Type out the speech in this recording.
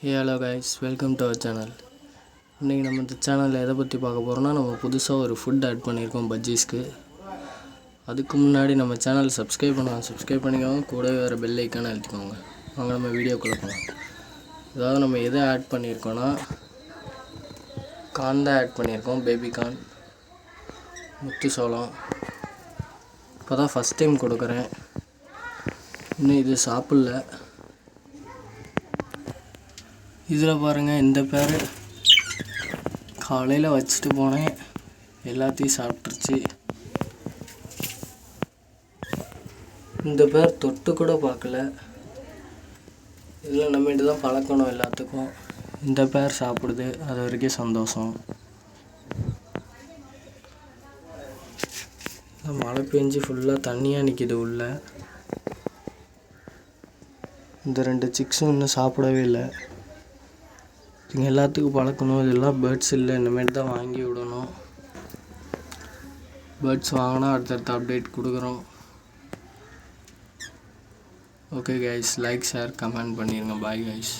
Hey hello guys, welcome to our channel. இன்னைக்கு நம்ம இந்த சேனல்ல எதை பத்தி பார்க்க போறோம்னா நம்ம புதுசா ஒரு ஃபுட் ஆட் பண்ணியிருக்கோம் budgiesக்கு. அதுக்கு முன்னாடி நம்ம சேனல் சப்ஸ்கிரைப் பண்ணிக்கோங்க கூடவே வர பெல் ஐகானை அழுத்திக்கோங்க. வாங்க நம்ம வீடியோக்குள்ள போலாம். அதாவது நம்ம எதை ஆட் பண்ணியிருக்கோம்னா கார்ன் தான் ஆட் பண்ணியிருக்கோம், பேபி கார்ன், முத்து சோளம். இப்போதான் ஃபர்ஸ்ட் டைம் கொடுக்குறேன். இன்னும் இது சாப்பிடல. இதில் பாருங்கள், இந்த பேர் காலையில் வச்சுட்டு போனேன், எல்லாத்தையும் சாப்பிட்ருச்சு. இந்த பேர் தொட்டு கூட பார்க்கல. இதில் நம்மகிட்ட தான் பழக்கணும் எல்லாத்துக்கும். இந்த பேர் சாப்பிடுது, அது வரைக்கும் சந்தோஷம். மழை பெஞ்சு ஃபுல்லாக தண்ணியாக நிற்கிது உள்ள. இந்த 2 சிக்ஸும் இன்னும் சாப்பிடவே இல்லை. இங்கே எல்லாத்துக்கும் பழக்கணும். இதெல்லாம் பேர்ட்ஸ் இல்லை, இனிமேட்டு தான் வாங்கி விடணும். பேர்ட்ஸ் வாங்கினா அடுத்தடுத்த அப்டேட் கொடுக்குறோம். Okay guys, like share comment பண்ணிடுங்க. Bye guys.